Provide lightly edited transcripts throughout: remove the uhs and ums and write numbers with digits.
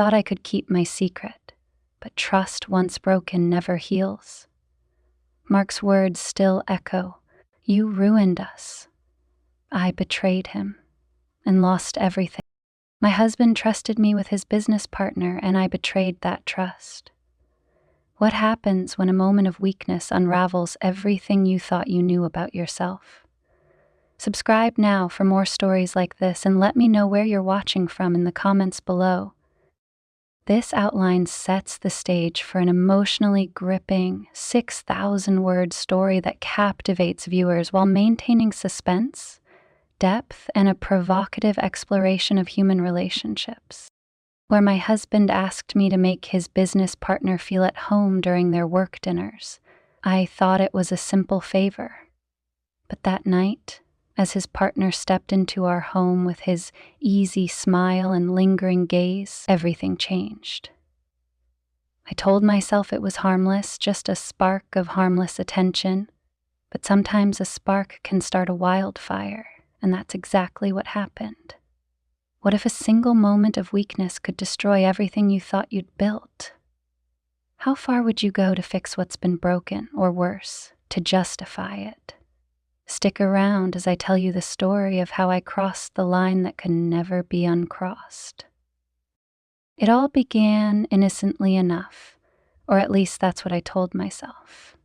thought I could keep my secret, but trust once broken never heals. Mark's words still echo. You ruined us. I betrayed him and lost everything. My husband trusted me with his business partner, and I betrayed that trust. What happens when a moment of weakness unravels everything you thought you knew about yourself? Subscribe now for more stories like this, and let me know where you're watching from in the comments below. This outline sets the stage for an emotionally gripping 6,000-word story that captivates viewers while maintaining suspense, depth, and a provocative exploration of human relationships. Where my husband asked me to make his business partner feel at home during their work dinners, I thought it was a simple favor. But that night, as his partner stepped into our home with his easy smile and lingering gaze, everything changed. I told myself it was harmless, just a spark of harmless attention, but sometimes a spark can start a wildfire, and that's exactly what happened. What if a single moment of weakness could destroy everything you thought you'd built? How far would you go to fix what's been broken, or worse, to justify it? Stick around as I tell you the story of how I crossed the line that could never be uncrossed. It all began innocently enough, or at least that's what I told myself.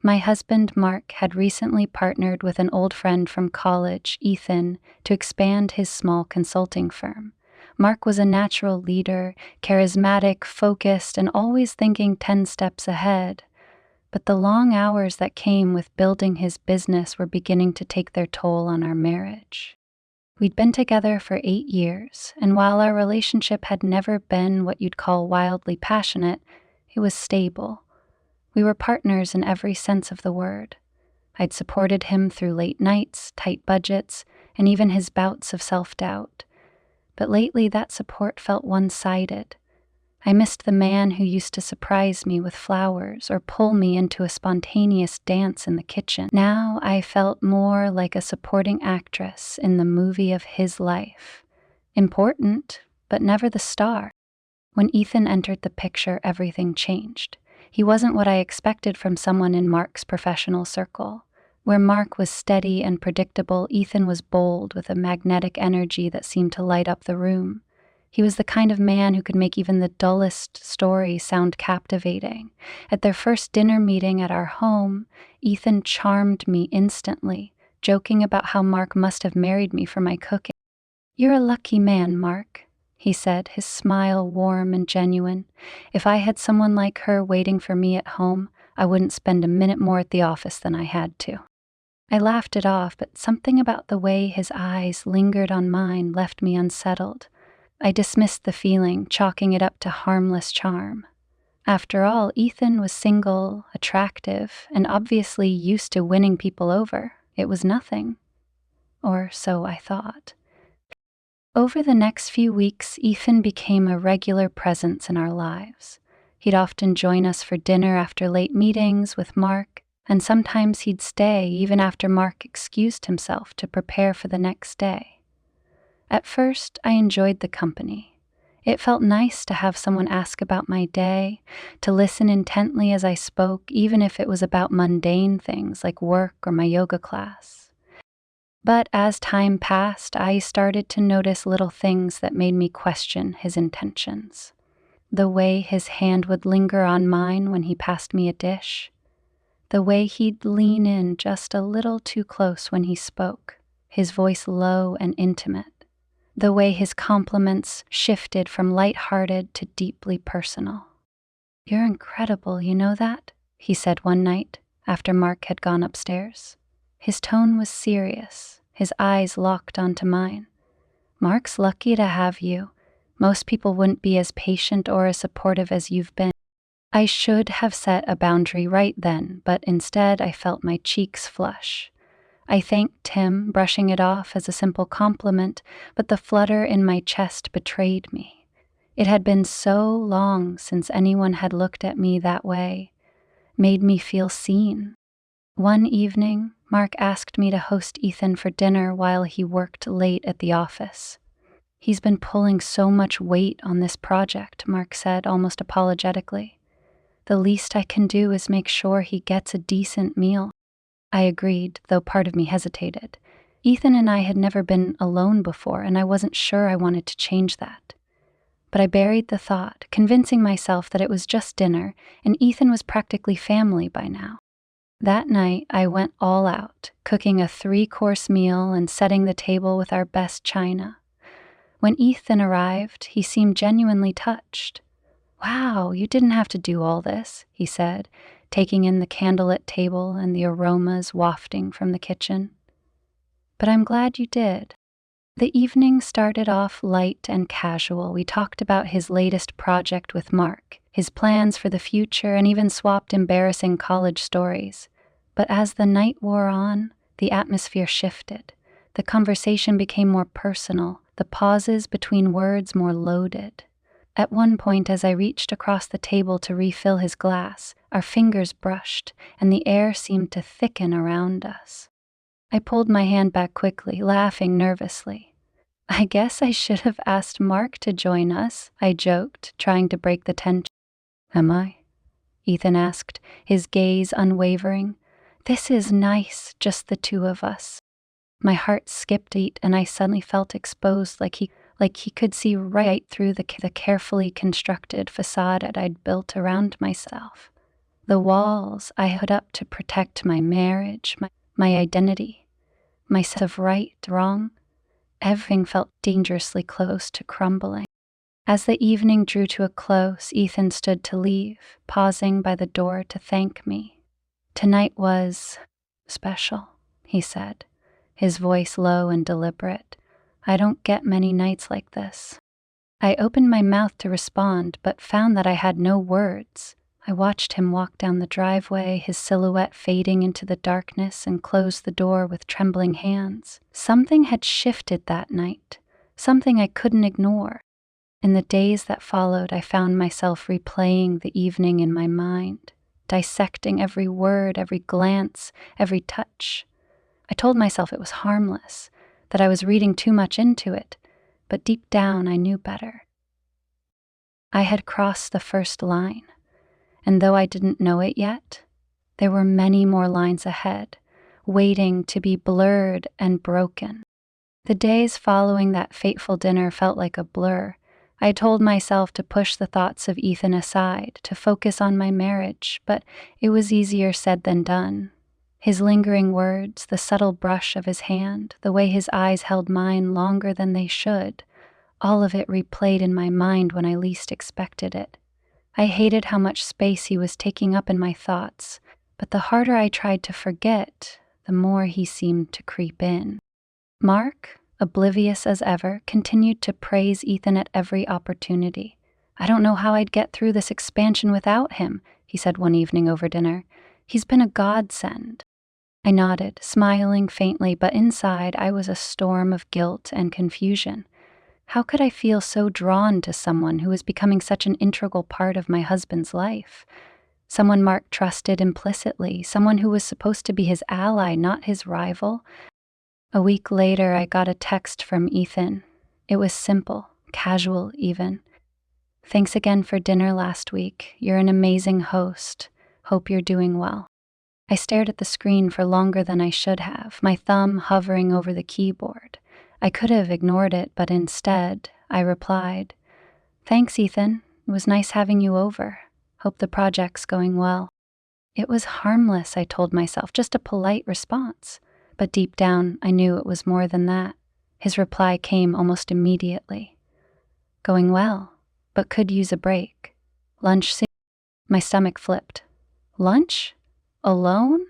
My husband, Mark, had recently partnered with an old friend from college, Ethan, to expand his small consulting firm. Mark was a natural leader, charismatic, focused, and always thinking 10 steps ahead. But the long hours that came with building his business were beginning to take their toll on our marriage. We'd been together for 8 years, and while our relationship had never been what you'd call wildly passionate, it was stable. We were partners in every sense of the word. I'd supported him through late nights, tight budgets, and even his bouts of self-doubt. But lately that support felt one-sided. I missed the man who used to surprise me with flowers or pull me into a spontaneous dance in the kitchen. Now I felt more like a supporting actress in the movie of his life. Important, but never the star. When Ethan entered the picture, everything changed. He wasn't what I expected from someone in Mark's professional circle. Where Mark was steady and predictable, Ethan was bold with a magnetic energy that seemed to light up the room. He was the kind of man who could make even the dullest story sound captivating. At their first dinner meeting at our home, Ethan charmed me instantly, joking about how Mark must have married me for my cooking. "You're a lucky man, Mark," he said, his smile warm and genuine. "If I had someone like her waiting for me at home, I wouldn't spend a minute more at the office than I had to." I laughed it off, but something about the way his eyes lingered on mine left me unsettled. I dismissed the feeling, chalking it up to harmless charm. After all, Ethan was single, attractive, and obviously used to winning people over. It was nothing. Or so I thought. Over the next few weeks, Ethan became a regular presence in our lives. He'd often join us for dinner after late meetings with Mark, and sometimes he'd stay even after Mark excused himself to prepare for the next day. At first, I enjoyed the company. It felt nice to have someone ask about my day, to listen intently as I spoke, even if it was about mundane things like work or my yoga class. But as time passed, I started to notice little things that made me question his intentions. The way his hand would linger on mine when he passed me a dish. The way he'd lean in just a little too close when he spoke, his voice low and intimate. The way his compliments shifted from light-hearted to deeply personal. "You're incredible, you know that?" he said one night after Mark had gone upstairs. His tone was serious, his eyes locked onto mine. "Mark's lucky to have you. Most people wouldn't be as patient or as supportive as you've been." I should have set a boundary right then, but instead I felt my cheeks flush. I thanked him, brushing it off as a simple compliment, but the flutter in my chest betrayed me. It had been so long since anyone had looked at me that way, made me feel seen. One evening, Mark asked me to host Ethan for dinner while he worked late at the office. He's been pulling so much weight on this project, Mark said, almost apologetically. The least I can do is make sure he gets a decent meal. I agreed, though part of me hesitated. Ethan and I had never been alone before, and I wasn't sure I wanted to change that. But I buried the thought, convincing myself that it was just dinner, and Ethan was practically family by now. That night, I went all out, cooking a 3-course meal and setting the table with our best china. When Ethan arrived, he seemed genuinely touched. "Wow, you didn't have to do all this," he said, taking in the candlelit table and the aromas wafting from the kitchen. "But I'm glad you did." The evening started off light and casual. We talked about his latest project with Mark, his plans for the future, and even swapped embarrassing college stories. But as the night wore on, the atmosphere shifted. The conversation became more personal, the pauses between words more loaded. At one point, as I reached across the table to refill his glass, our fingers brushed, and the air seemed to thicken around us. I pulled my hand back quickly, laughing nervously. "I guess I should have asked Mark to join us," I joked, trying to break the tension. "Am I?" Ethan asked, his gaze unwavering. "This is nice, just the two of us." My heart skipped a beat, and I suddenly felt exposed, like he could see right through the carefully constructed facade I'd built around myself. The walls I put up to protect my marriage, my identity, my sense of right, wrong, everything felt dangerously close to crumbling. As the evening drew to a close, Ethan stood to leave, pausing by the door to thank me. "Tonight was special," he said, his voice low and deliberate. "I don't get many nights like this." I opened my mouth to respond, but found that I had no words. I watched him walk down the driveway, his silhouette fading into the darkness, and close the door with trembling hands. Something had shifted that night, something I couldn't ignore. In the days that followed, I found myself replaying the evening in my mind, dissecting every word, every glance, every touch. I told myself it was harmless, that I was reading too much into it, but deep down I knew better. I had crossed the first line, and though I didn't know it yet, there were many more lines ahead, waiting to be blurred and broken. The days following that fateful dinner felt like a blur. I told myself to push the thoughts of Ethan aside, to focus on my marriage, but it was easier said than done. His lingering words, the subtle brush of his hand, the way his eyes held mine longer than they should, all of it replayed in my mind when I least expected it. I hated how much space he was taking up in my thoughts, but the harder I tried to forget, the more he seemed to creep in. Mark, oblivious as ever, continued to praise Ethan at every opportunity. "I don't know how I'd get through this expansion without him," he said one evening over dinner. "He's been a godsend." I nodded, smiling faintly, but inside I was a storm of guilt and confusion. How could I feel so drawn to someone who was becoming such an integral part of my husband's life? Someone Mark trusted implicitly, someone who was supposed to be his ally, not his rival. A week later, I got a text from Ethan. It was simple, casual even. "Thanks again for dinner last week. You're an amazing host. Hope you're doing well." I stared at the screen for longer than I should have, my thumb hovering over the keyboard. I could have ignored it, but instead, I replied, "Thanks, Ethan. It was nice having you over. Hope the project's going well." It was harmless, I told myself, just a polite response. But deep down, I knew it was more than that. His reply came almost immediately. "Going well, but could use a break. Lunch soon." My stomach flipped. Lunch? Alone?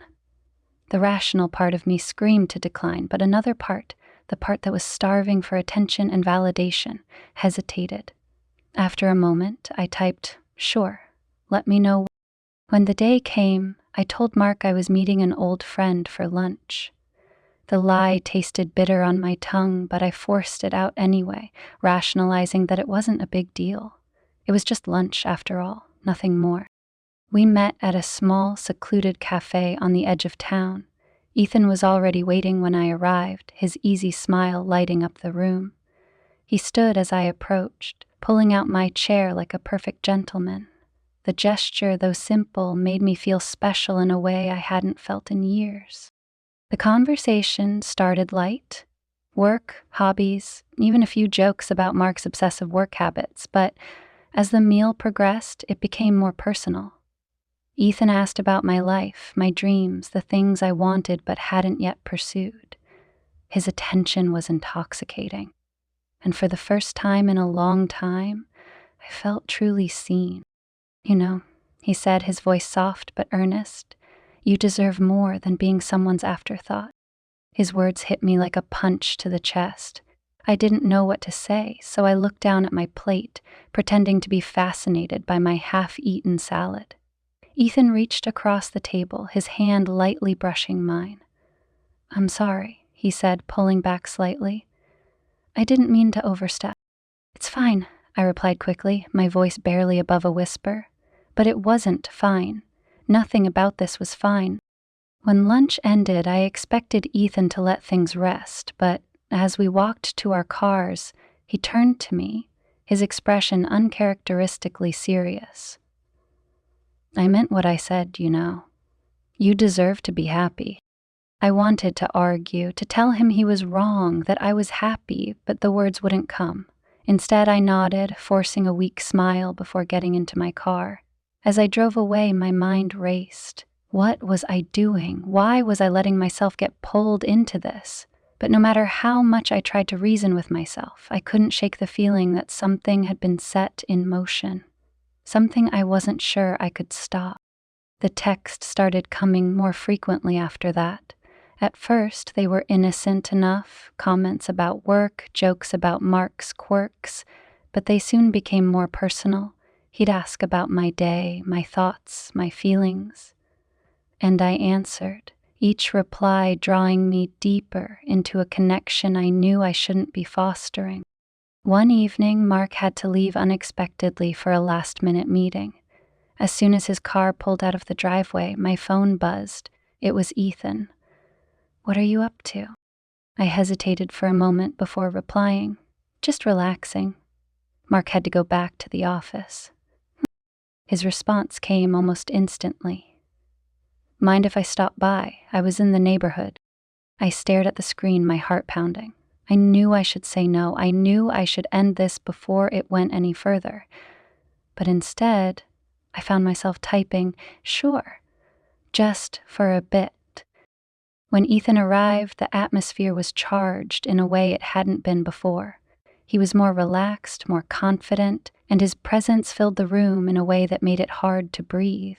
The rational part of me screamed to decline, but another part, the part that was starving for attention and validation, hesitated. After a moment, I typed, "Sure, let me know." When the day came, I told Mark I was meeting an old friend for lunch. The lie tasted bitter on my tongue, but I forced it out anyway, rationalizing that it wasn't a big deal. It was just lunch after all, nothing more. We met at a small, secluded cafe on the edge of town. Ethan was already waiting when I arrived, his easy smile lighting up the room. He stood as I approached, pulling out my chair like a perfect gentleman. The gesture, though simple, made me feel special in a way I hadn't felt in years. The conversation started light. Work, hobbies, even a few jokes about Mark's obsessive work habits, but as the meal progressed, it became more personal. Ethan asked about my life, my dreams, the things I wanted but hadn't yet pursued. His attention was intoxicating, and for the first time in a long time, I felt truly seen. "You know," he said, his voice soft but earnest, "you deserve more than being someone's afterthought." His words hit me like a punch to the chest. I didn't know what to say, so I looked down at my plate, pretending to be fascinated by my half-eaten salad. Ethan reached across the table, his hand lightly brushing mine. "I'm sorry," he said, pulling back slightly. "I didn't mean to overstep." "It's fine," I replied quickly, my voice barely above a whisper. But it wasn't fine. Nothing about this was fine. When lunch ended, I expected Ethan to let things rest, but as we walked to our cars, he turned to me, his expression uncharacteristically serious. "I meant what I said, you know. You deserve to be happy." I wanted to argue, to tell him he was wrong, that I was happy, but the words wouldn't come. Instead, I nodded, forcing a weak smile before getting into my car. As I drove away, my mind raced. What was I doing? Why was I letting myself get pulled into this? But no matter how much I tried to reason with myself, I couldn't shake the feeling that something had been set in motion. Something I wasn't sure I could stop. The texts started coming more frequently after that. At first, they were innocent enough, comments about work, jokes about Mark's quirks, but they soon became more personal. He'd ask about my day, my thoughts, my feelings. And I answered, each reply drawing me deeper into a connection I knew I shouldn't be fostering. One evening, Mark had to leave unexpectedly for a last-minute meeting. As soon as his car pulled out of the driveway, my phone buzzed. It was Ethan. "What are you up to?" I hesitated for a moment before replying. "Just relaxing." Mark had to go back to the office. His response came almost instantly. "Mind if I stop by? I was in the neighborhood." I stared at the screen, my heart pounding. I knew I should say no. I knew I should end this before it went any further. But instead, I found myself typing, "Sure, just for a bit." When Ethan arrived, the atmosphere was charged in a way it hadn't been before. He was more relaxed, more confident, and his presence filled the room in a way that made it hard to breathe.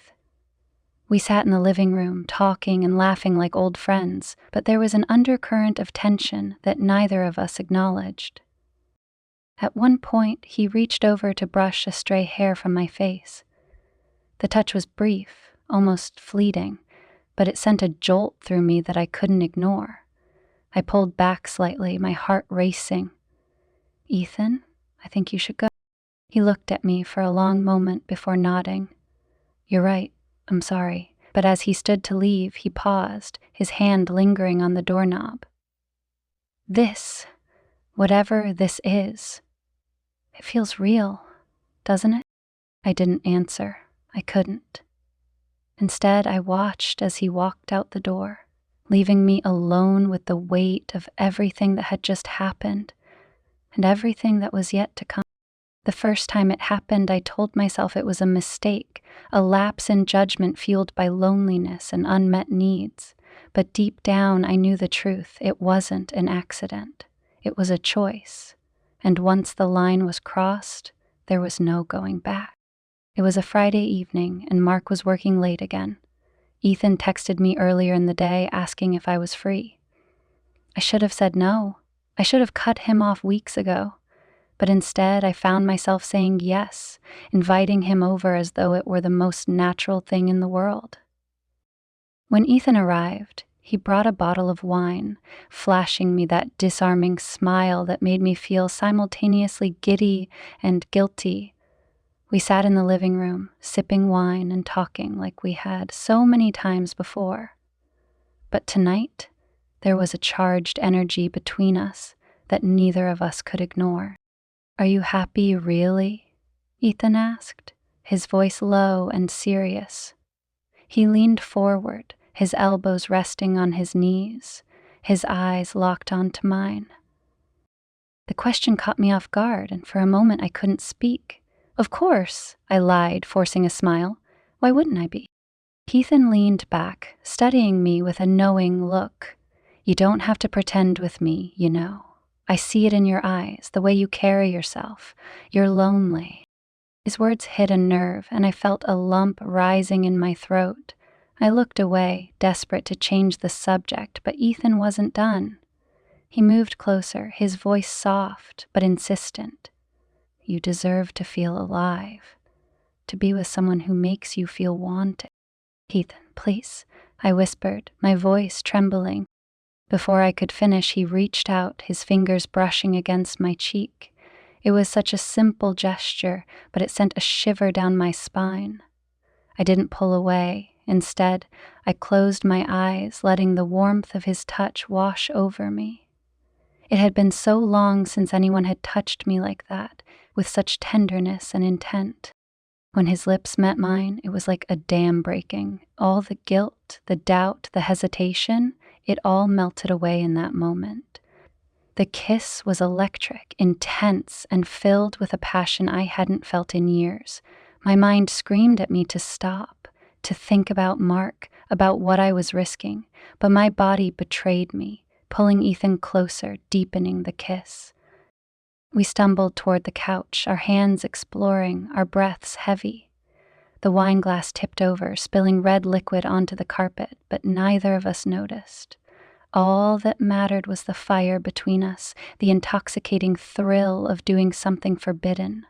We sat in the living room, talking and laughing like old friends, but there was an undercurrent of tension that neither of us acknowledged. At one point, he reached over to brush a stray hair from my face. The touch was brief, almost fleeting, but it sent a jolt through me that I couldn't ignore. I pulled back slightly, my heart racing. "Ethan, I think you should go." He looked at me for a long moment before nodding. "You're right. I'm sorry." But as he stood to leave, he paused, his hand lingering on the doorknob. "This, whatever this is, it feels real, doesn't it?" I didn't answer. I couldn't. Instead, I watched as he walked out the door, leaving me alone with the weight of everything that had just happened and everything that was yet to come. The first time it happened, I told myself it was a mistake, a lapse in judgment fueled by loneliness and unmet needs. But deep down, I knew the truth. It wasn't an accident. It was a choice. And once the line was crossed, there was no going back. It was a Friday evening, and Mark was working late again. Ethan texted me earlier in the day asking if I was free. I should have said no. I should have cut him off weeks ago. But instead, I found myself saying yes, inviting him over as though it were the most natural thing in the world. When Ethan arrived, he brought a bottle of wine, flashing me that disarming smile that made me feel simultaneously giddy and guilty. We sat in the living room, sipping wine and talking like we had so many times before. But tonight, there was a charged energy between us that neither of us could ignore. Are you happy, really? Ethan asked, his voice low and serious. He leaned forward, his elbows resting on his knees, his eyes locked onto mine. The question caught me off guard, and for a moment I couldn't speak. Of course, I lied, forcing a smile. Why wouldn't I be? Ethan leaned back, studying me with a knowing look. You don't have to pretend with me, you know. I see it in your eyes, the way you carry yourself. You're lonely. His words hit a nerve, and I felt a lump rising in my throat. I looked away, desperate to change the subject, but Ethan wasn't done. He moved closer, his voice soft but insistent. You deserve to feel alive, to be with someone who makes you feel wanted. Ethan, please, I whispered, my voice trembling. Before I could finish, he reached out, his fingers brushing against my cheek. It was such a simple gesture, but it sent a shiver down my spine. I didn't pull away. Instead, I closed my eyes, letting the warmth of his touch wash over me. It had been so long since anyone had touched me like that, with such tenderness and intent. When his lips met mine, it was like a dam breaking. All the guilt, the doubt, the hesitation, it all melted away in that moment. The kiss was electric, intense, and filled with a passion I hadn't felt in years. My mind screamed at me to stop, to think about Mark, about what I was risking, but my body betrayed me, pulling Ethan closer, deepening the kiss. We stumbled toward the couch, our hands exploring, our breaths heavy. The wine glass tipped over, spilling red liquid onto the carpet, but neither of us noticed. All that mattered was the fire between us, the intoxicating thrill of doing something forbidden.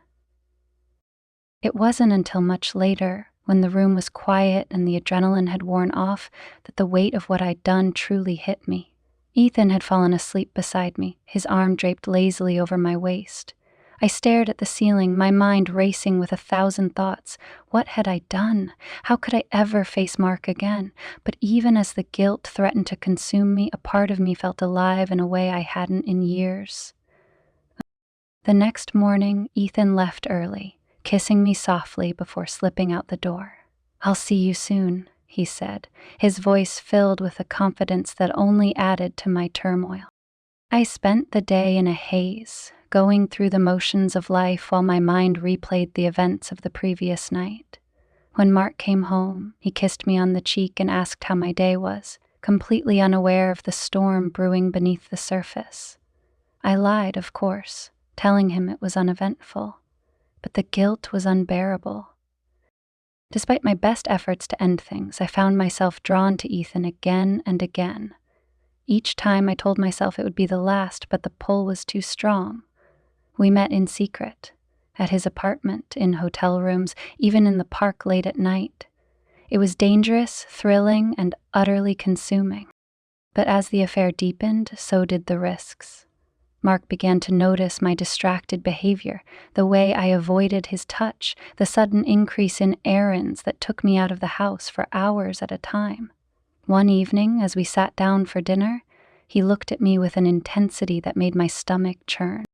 It wasn't until much later, when the room was quiet and the adrenaline had worn off, that the weight of what I'd done truly hit me. Ethan had fallen asleep beside me, his arm draped lazily over my waist. I stared at the ceiling, my mind racing with 1,000 thoughts. What had I done? How could I ever face Mark again? But even as the guilt threatened to consume me, a part of me felt alive in a way I hadn't in years. The next morning, Ethan left early, kissing me softly before slipping out the door. I'll see you soon, he said, his voice filled with a confidence that only added to my turmoil. I spent the day in a haze, going through the motions of life while my mind replayed the events of the previous night. When Mark came home, he kissed me on the cheek and asked how my day was, completely unaware of the storm brewing beneath the surface. I lied, of course, telling him it was uneventful, but the guilt was unbearable. Despite my best efforts to end things, I found myself drawn to Ethan again and again. Each time I told myself it would be the last, but the pull was too strong. We met in secret, at his apartment, in hotel rooms, even in the park late at night. It was dangerous, thrilling, and utterly consuming. But as the affair deepened, so did the risks. Mark began to notice my distracted behavior, the way I avoided his touch, the sudden increase in errands that took me out of the house for hours at a time. One evening, as we sat down for dinner, he looked at me with an intensity that made my stomach churn.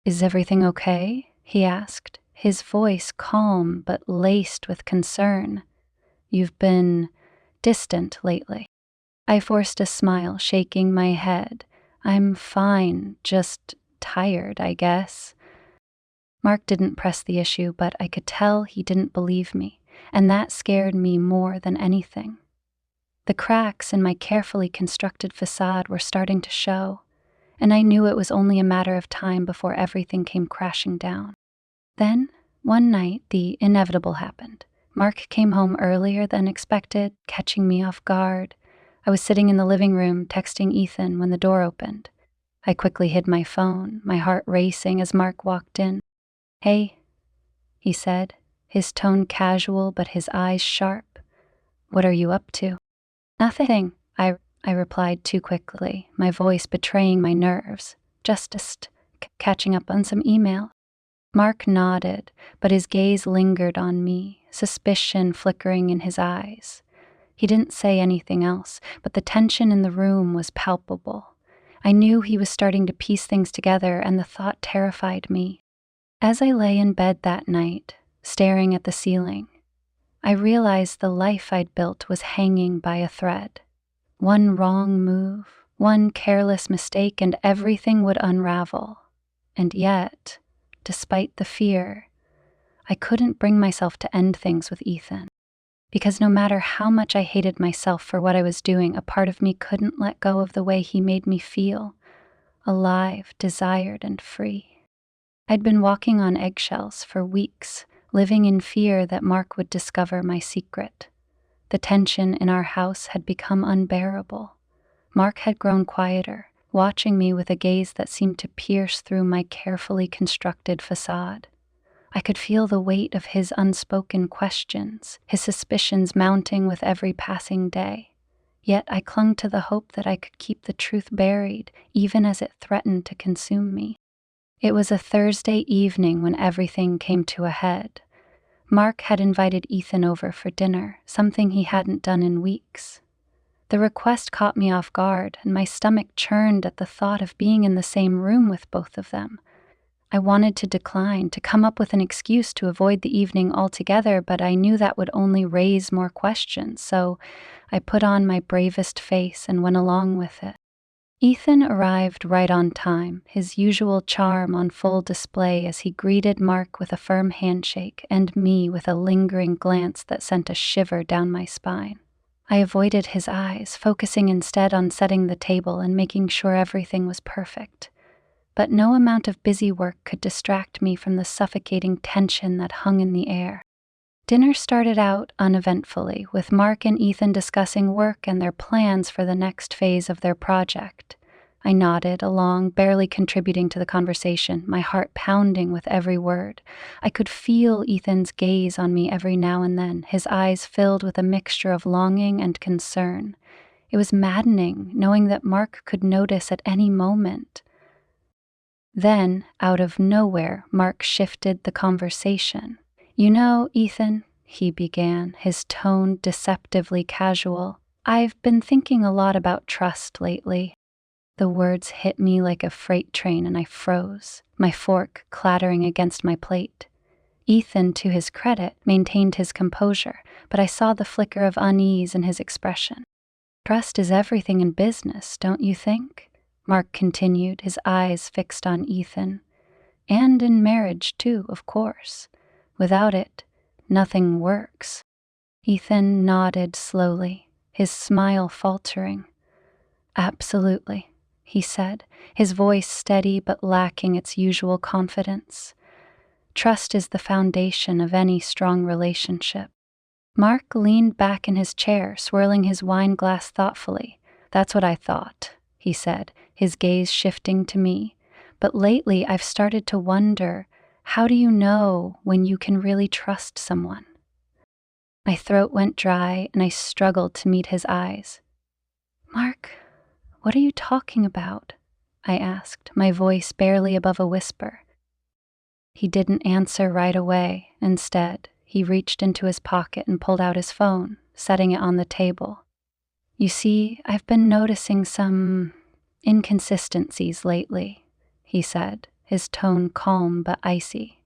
"Is everything okay?" he asked, his voice calm but laced with concern. "You've been distant lately." I forced a smile, shaking my head. "I'm fine, just tired, I guess." Mark didn't press the issue, but I could tell he didn't believe me, and that scared me more than anything. The cracks in my carefully constructed facade were starting to show, and I knew it was only a matter of time before everything came crashing down. Then, one night, the inevitable happened. Mark came home earlier than expected, catching me off guard. I was sitting in the living room, texting Ethan when the door opened. I quickly hid my phone, my heart racing as Mark walked in. "Hey," he said, his tone casual but his eyes sharp. "What are you up to?" "Nothing," I replied too quickly, my voice betraying my nerves. Just catching up on some email." Mark nodded, but his gaze lingered on me, suspicion flickering in his eyes. He didn't say anything else, but the tension in the room was palpable. I knew he was starting to piece things together, and the thought terrified me. As I lay in bed that night, staring at the ceiling, I realized the life I'd built was hanging by a thread. One wrong move, one careless mistake, and everything would unravel. And yet, despite the fear, I couldn't bring myself to end things with Ethan. Because no matter how much I hated myself for what I was doing, a part of me couldn't let go of the way he made me feel, alive, desired, and free. I'd been walking on eggshells for weeks, living in fear that Mark would discover my secret. The tension in our house had become unbearable. Mark had grown quieter, watching me with a gaze that seemed to pierce through my carefully constructed facade. I could feel the weight of his unspoken questions, his suspicions mounting with every passing day. Yet I clung to the hope that I could keep the truth buried, even as it threatened to consume me. It was a Thursday evening when everything came to a head. Mark had invited Ethan over for dinner, something he hadn't done in weeks. The request caught me off guard, and my stomach churned at the thought of being in the same room with both of them. I wanted to decline, to come up with an excuse to avoid the evening altogether, but I knew that would only raise more questions, so I put on my bravest face and went along with it. Ethan arrived right on time, his usual charm on full display as he greeted Mark with a firm handshake and me with a lingering glance that sent a shiver down my spine. I avoided his eyes, focusing instead on setting the table and making sure everything was perfect. But no amount of busy work could distract me from the suffocating tension that hung in the air. Dinner started out uneventfully, with Mark and Ethan discussing work and their plans for the next phase of their project. I nodded along, barely contributing to the conversation, my heart pounding with every word. I could feel Ethan's gaze on me every now and then, his eyes filled with a mixture of longing and concern. It was maddening, knowing that Mark could notice at any moment. Then, out of nowhere, Mark shifted the conversation. "You know, Ethan," he began, his tone deceptively casual, "I've been thinking a lot about trust lately." The words hit me like a freight train and I froze, my fork clattering against my plate. Ethan, to his credit, maintained his composure, but I saw the flicker of unease in his expression. "Trust is everything in business, don't you think?" Mark continued, his eyes fixed on Ethan. "And in marriage, too, of course. Without it, nothing works." Ethan nodded slowly, his smile faltering. "Absolutely," he said, his voice steady but lacking its usual confidence. "Trust is the foundation of any strong relationship." Mark leaned back in his chair, swirling his wine glass thoughtfully. "That's what I thought," he said, his gaze shifting to me. "But lately I've started to wonder, how do you know when you can really trust someone?" My throat went dry and I struggled to meet his eyes. "Mark, what are you talking about?" I asked, my voice barely above a whisper. He didn't answer right away. Instead, he reached into his pocket and pulled out his phone, setting it on the table. "You see, I've been noticing some inconsistencies lately," he said, his tone calm but icy.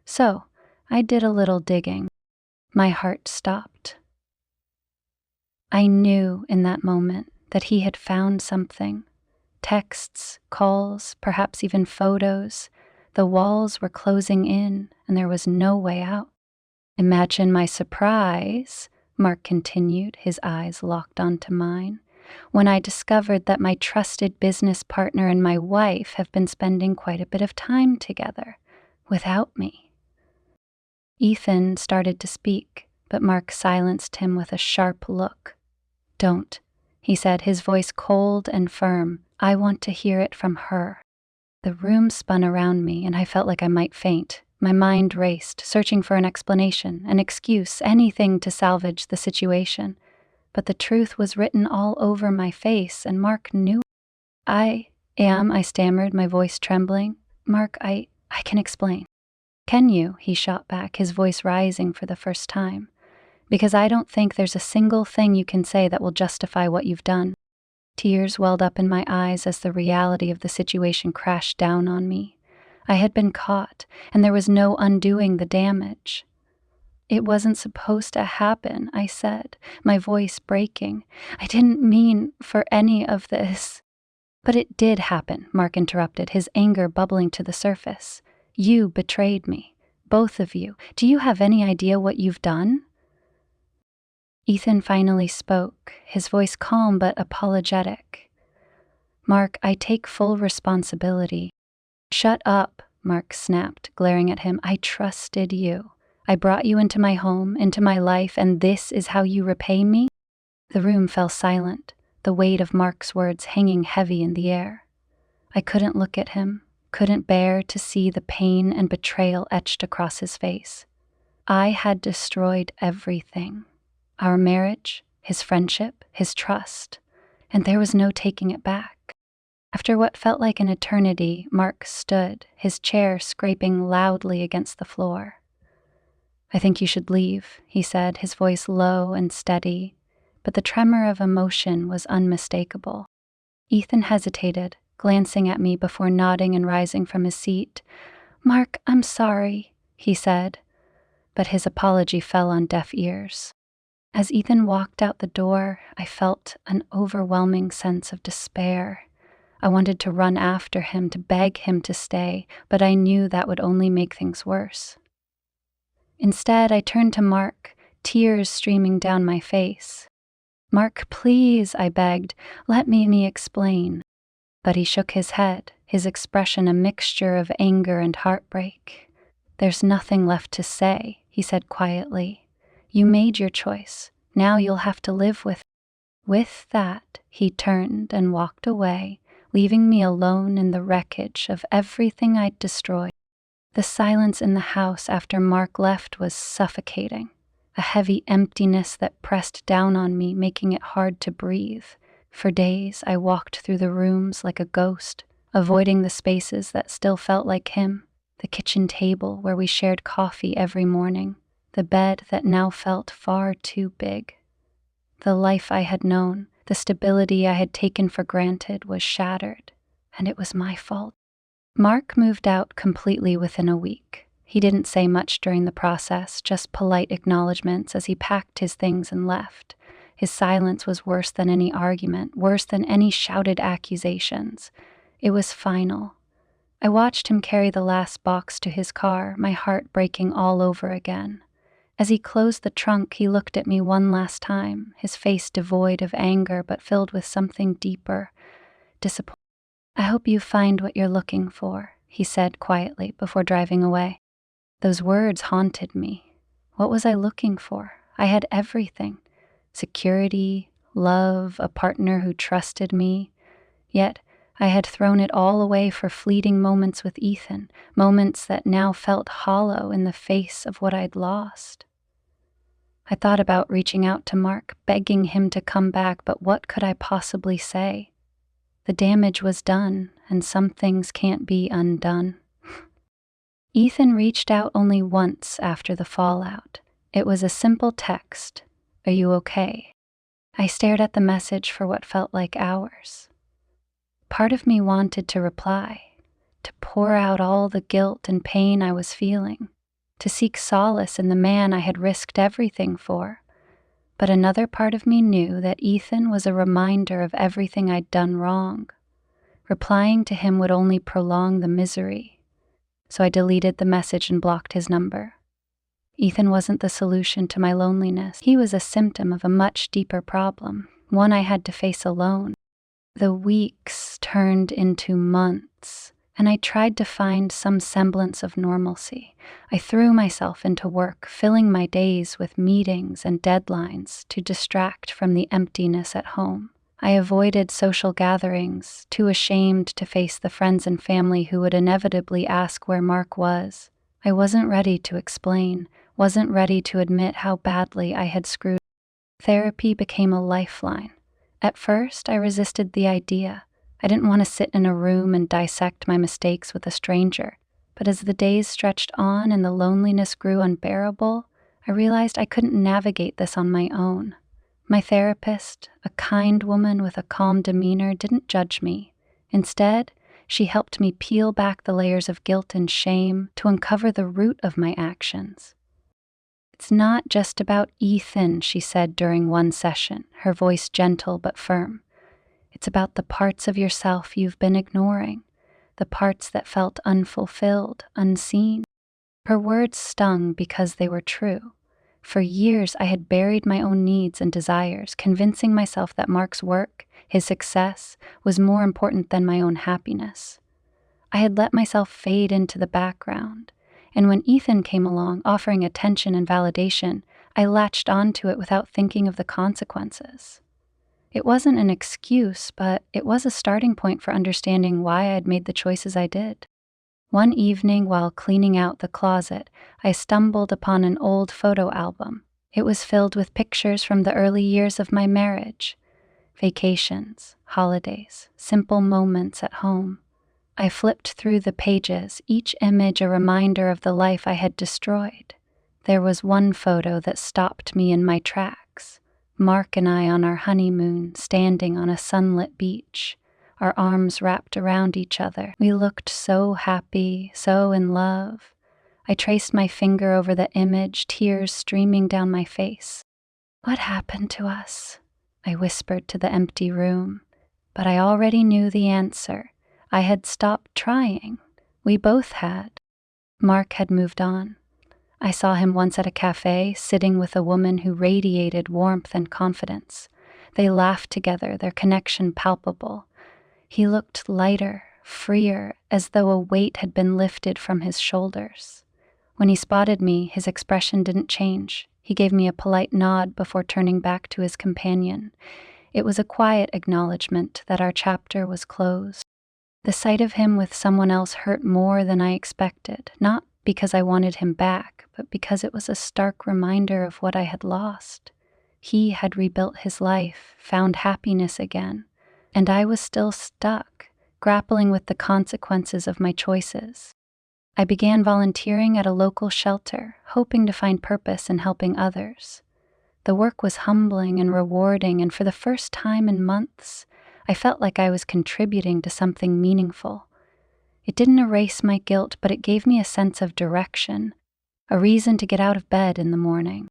So, I did a little digging. My heart stopped. I knew in that moment that he had found something. Texts, calls, perhaps even photos. The walls were closing in, and there was no way out. "Imagine my surprise," Mark continued, his eyes locked onto mine, "when I discovered that my trusted business partner and my wife have been spending quite a bit of time together, without me." Ethan started to speak, but Mark silenced him with a sharp look. "Don't," he said, his voice cold and firm. "I want to hear it from her." The room spun around me, and I felt like I might faint. My mind raced, searching for an explanation, an excuse, anything to salvage the situation. But the truth was written all over my face, and Mark knew. I stammered, my voice trembling. "Mark, I can explain." "Can you?" he shot back, his voice rising for the first time. "Because I don't think there's a single thing you can say that will justify what you've done." Tears welled up in my eyes as the reality of the situation crashed down on me. I had been caught, and there was no undoing the damage. "It wasn't supposed to happen," I said, my voice breaking. "I didn't mean for any of this." "But it did happen," Mark interrupted, his anger bubbling to the surface. "You betrayed me. Both of you. Do you have any idea what you've done?" Ethan finally spoke, his voice calm but apologetic. "Mark, I take full responsibility." "Shut up," Mark snapped, glaring at him. "I trusted you. I brought you into my home, into my life, and this is how you repay me?" The room fell silent, the weight of Mark's words hanging heavy in the air. I couldn't look at him, couldn't bear to see the pain and betrayal etched across his face. I had destroyed everything. Our marriage, his friendship, his trust, and there was no taking it back. After what felt like an eternity, Mark stood, his chair scraping loudly against the floor. "I think you should leave," he said, his voice low and steady, but the tremor of emotion was unmistakable. Ethan hesitated, glancing at me before nodding and rising from his seat. "Mark, I'm sorry," he said, but his apology fell on deaf ears. As Ethan walked out the door, I felt an overwhelming sense of despair. I wanted to run after him, to beg him to stay, but I knew that would only make things worse. Instead, I turned to Mark, tears streaming down my face. "Mark, please," I begged, let me explain." But he shook his head, his expression a mixture of anger and heartbreak. "There's nothing left to say," he said quietly. "You made your choice. Now you'll have to live with it." With that, he turned and walked away, leaving me alone in the wreckage of everything I'd destroyed. The silence in the house after Mark left was suffocating, a heavy emptiness that pressed down on me, making it hard to breathe. For days, I walked through the rooms like a ghost, avoiding the spaces that still felt like him, the kitchen table where we shared coffee every morning, the bed that now felt far too big. The life I had known, the stability I had taken for granted was shattered, and it was my fault. Mark moved out completely within a week. He didn't say much during the process, just polite acknowledgments as he packed his things and left. His silence was worse than any argument, worse than any shouted accusations. It was final. I watched him carry the last box to his car, my heart breaking all over again. As he closed the trunk, he looked at me one last time, his face devoid of anger but filled with something deeper, disappointment. "I hope you find what you're looking for," he said quietly before driving away. Those words haunted me. What was I looking for? I had everything. Security, love, a partner who trusted me. Yet I had thrown it all away for fleeting moments with Ethan, moments that now felt hollow in the face of what I'd lost. I thought about reaching out to Mark, begging him to come back, but what could I possibly say? The damage was done, and some things can't be undone. Ethan reached out only once after the fallout. It was a simple text, "Are you okay?" I stared at the message for what felt like hours. Part of me wanted to reply, to pour out all the guilt and pain I was feeling, to seek solace in the man I had risked everything for. But another part of me knew that Ethan was a reminder of everything I'd done wrong. Replying to him would only prolong the misery. So I deleted the message and blocked his number. Ethan wasn't the solution to my loneliness. He was a symptom of a much deeper problem, one I had to face alone. The weeks turned into months, and I tried to find some semblance of normalcy. I threw myself into work, filling my days with meetings and deadlines to distract from the emptiness at home. I avoided social gatherings, too ashamed to face the friends and family who would inevitably ask where Mark was. I wasn't ready to explain, wasn't ready to admit how badly I had screwed. Therapy became a lifeline. At first, I resisted the idea. I didn't want to sit in a room and dissect my mistakes with a stranger. But as the days stretched on and the loneliness grew unbearable, I realized I couldn't navigate this on my own. My therapist, a kind woman with a calm demeanor, didn't judge me. Instead, She helped me peel back the layers of guilt and shame to uncover the root of my actions. "It's not just about Ethan," she said during one session, her voice gentle but firm. "It's about the parts of yourself you've been ignoring, the parts that felt unfulfilled, unseen." Her words stung because they were true. For years, I had buried my own needs and desires, convincing myself that Mark's work, his success, was more important than my own happiness. I had let myself fade into the background, and when Ethan came along, offering attention and validation, I latched onto it without thinking of the consequences. It wasn't an excuse, but it was a starting point for understanding why I'd made the choices I did. One evening, while cleaning out the closet, I stumbled upon an old photo album. It was filled with pictures from the early years of my marriage. Vacations, holidays, simple moments at home. I flipped through the pages, each image a reminder of the life I had destroyed. There was one photo that stopped me in my tracks. Mark and I on our honeymoon, standing on a sunlit beach, our arms wrapped around each other. We looked so happy, so in love. I traced my finger over the image, tears streaming down my face. "What happened to us?" I whispered to the empty room. But I already knew the answer. I had stopped trying. We both had. Mark had moved on. I saw him once at a cafe, sitting with a woman who radiated warmth and confidence. They laughed together, their connection palpable. He looked lighter, freer, as though a weight had been lifted from his shoulders. When he spotted me, his expression didn't change. He gave me a polite nod before turning back to his companion. It was a quiet acknowledgement that our chapter was closed. The sight of him with someone else hurt more than I expected, not because I wanted him back, but because it was a stark reminder of what I had lost. He had rebuilt his life, found happiness again, and I was still stuck, grappling with the consequences of my choices. I began volunteering at a local shelter, hoping to find purpose in helping others. The work was humbling and rewarding, and for the first time in months, I felt like I was contributing to something meaningful. It didn't erase my guilt, but it gave me a sense of direction, a reason to get out of bed in the morning.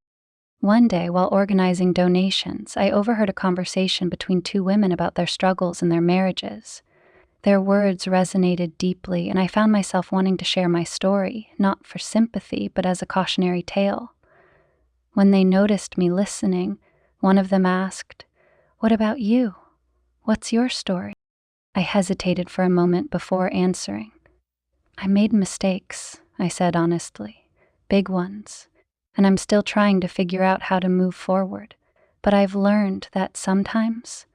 One day, while organizing donations, I overheard a conversation between two women about their struggles in their marriages. Their words resonated deeply, and I found myself wanting to share my story, not for sympathy, but as a cautionary tale. When they noticed me listening, one of them asked, "What about you? What's your story?" I hesitated for a moment before answering. "I made mistakes," I said honestly, "big ones, and I'm still trying to figure out how to move forward. But I've learned that sometimes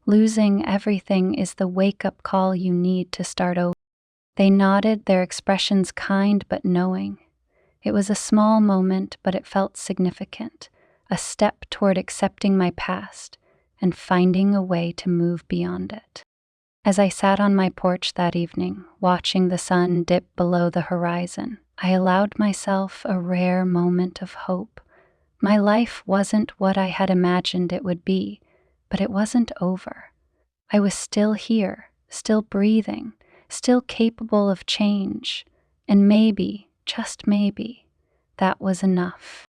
losing everything is the wake-up call you need to start over." They nodded, their expressions kind but knowing. It was a small moment, but it felt significant, a step toward accepting my past and finding a way to move beyond it. As I sat on my porch that evening, watching the sun dip below the horizon, I allowed myself a rare moment of hope. My life wasn't what I had imagined it would be, but it wasn't over. I was still here, still breathing, still capable of change, and maybe, just maybe, that was enough.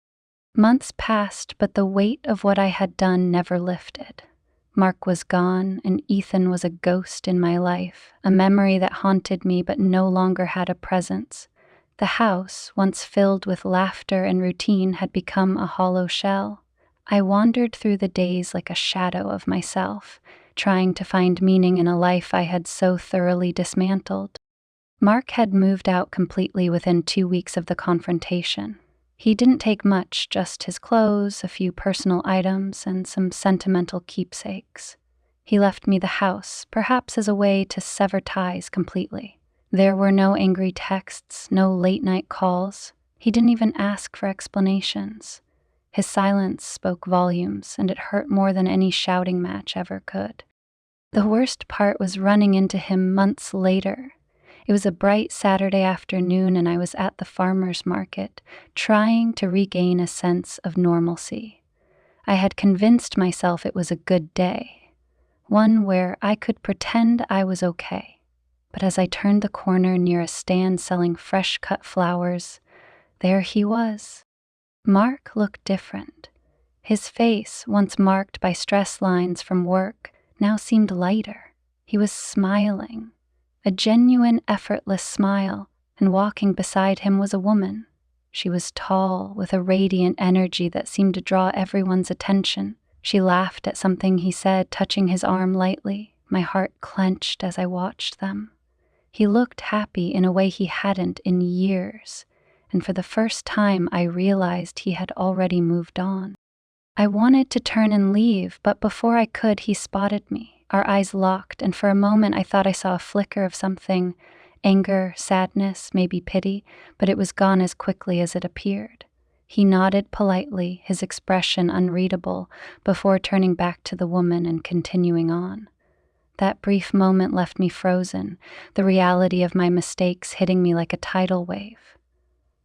Months passed, but the weight of what I had done never lifted. Mark was gone, and Ethan was a ghost in my life, a memory that haunted me but no longer had a presence. The house, once filled with laughter and routine, had become a hollow shell. I wandered through the days like a shadow of myself, trying to find meaning in a life I had so thoroughly dismantled. Mark had moved out completely within 2 weeks of the confrontation. He didn't take much, just his clothes, a few personal items, and some sentimental keepsakes. He left me the house, perhaps as a way to sever ties completely. There were no angry texts, no late-night calls. He didn't even ask for explanations. His silence spoke volumes, and it hurt more than any shouting match ever could. The worst part was running into him months later. It was a bright Saturday afternoon, and I was at the farmer's market, trying to regain a sense of normalcy. I had convinced myself it was a good day, one where I could pretend I was okay. But as I turned the corner near a stand selling fresh-cut flowers, there he was. Mark looked different. His face, once marked by stress lines from work, now seemed lighter. He was smiling, a genuine, effortless smile, and walking beside him was a woman. She was tall, with a radiant energy that seemed to draw everyone's attention. She laughed at something he said, touching his arm lightly. My heart clenched as I watched them. He looked happy in a way he hadn't in years, and for the first time I realized he had already moved on. I wanted to turn and leave, but before I could, he spotted me. Our eyes locked, and for a moment I thought I saw a flicker of something, anger, sadness, maybe pity, but it was gone as quickly as it appeared. He nodded politely, his expression unreadable, before turning back to the woman and continuing on. That brief moment left me frozen, the reality of my mistakes hitting me like a tidal wave.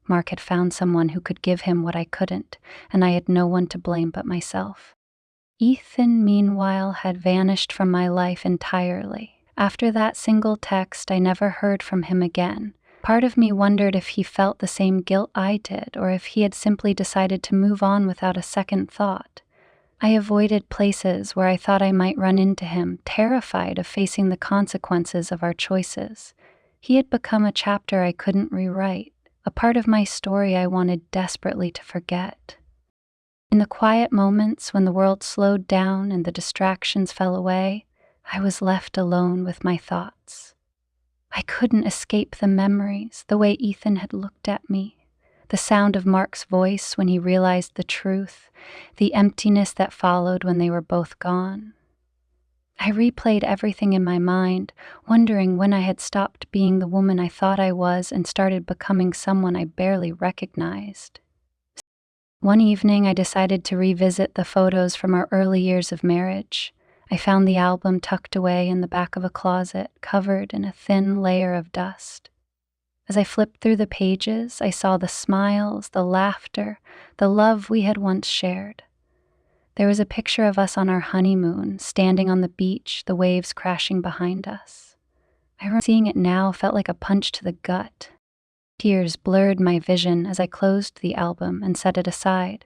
Mark had found someone who could give him what I couldn't, and I had no one to blame but myself. Ethan, meanwhile, had vanished from my life entirely. After that single text, I never heard from him again. Part of me wondered if he felt the same guilt I did, or if he had simply decided to move on without a second thought. I avoided places where I thought I might run into him, terrified of facing the consequences of our choices. He had become a chapter I couldn't rewrite, a part of my story I wanted desperately to forget. In the quiet moments when the world slowed down and the distractions fell away, I was left alone with my thoughts. I couldn't escape the memories, the way Ethan had looked at me, the sound of Mark's voice when he realized the truth, the emptiness that followed when they were both gone. I replayed everything in my mind, wondering when I had stopped being the woman I thought I was and started becoming someone I barely recognized. One evening, I decided to revisit the photos from our early years of marriage. I found the album tucked away in the back of a closet, covered in a thin layer of dust. As I flipped through the pages, I saw the smiles, the laughter, the love we had once shared. There was a picture of us on our honeymoon, standing on the beach, the waves crashing behind us. I remember seeing it now felt like a punch to the gut. Tears blurred my vision as I closed the album and set it aside.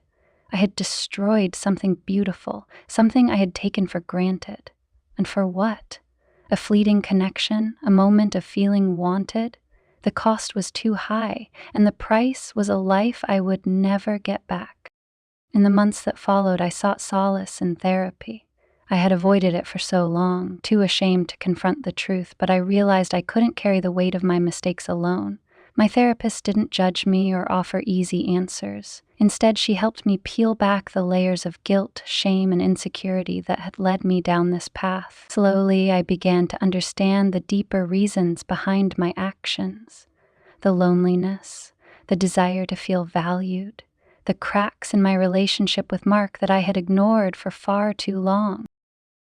I had destroyed something beautiful, something I had taken for granted. And for what? A fleeting connection, a moment of feeling wanted? The cost was too high, and the price was a life I would never get back. In the months that followed, I sought solace in therapy. I had avoided it for so long, too ashamed to confront the truth, but I realized I couldn't carry the weight of my mistakes alone. My therapist didn't judge me or offer easy answers. Instead, she helped me peel back the layers of guilt, shame, and insecurity that had led me down this path. Slowly, I began to understand the deeper reasons behind my actions. The loneliness, the desire to feel valued, the cracks in my relationship with Mark that I had ignored for far too long.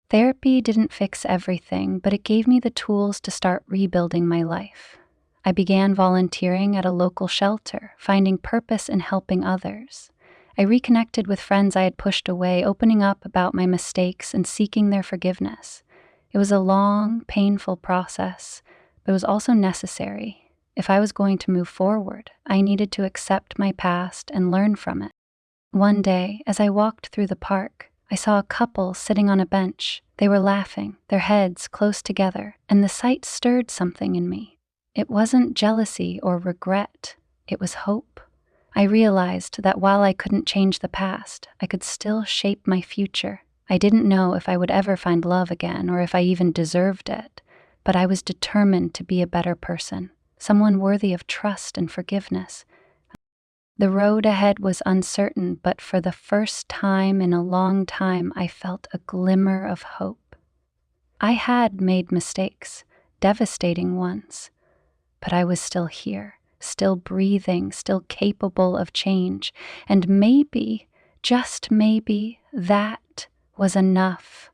Therapy didn't fix everything, but it gave me the tools to start rebuilding my life. I began volunteering at a local shelter, finding purpose in helping others. I reconnected with friends I had pushed away, opening up about my mistakes and seeking their forgiveness. It was a long, painful process, but it was also necessary. If I was going to move forward, I needed to accept my past and learn from it. One day, as I walked through the park, I saw a couple sitting on a bench. They were laughing, their heads close together, and the sight stirred something in me. It wasn't jealousy or regret, it was hope. I realized that while I couldn't change the past, I could still shape my future. I didn't know if I would ever find love again or if I even deserved it, but I was determined to be a better person, someone worthy of trust and forgiveness. The road ahead was uncertain, but for the first time in a long time, I felt a glimmer of hope. I had made mistakes, devastating ones, but I was still here, still breathing, still capable of change, and maybe, just maybe, that was enough.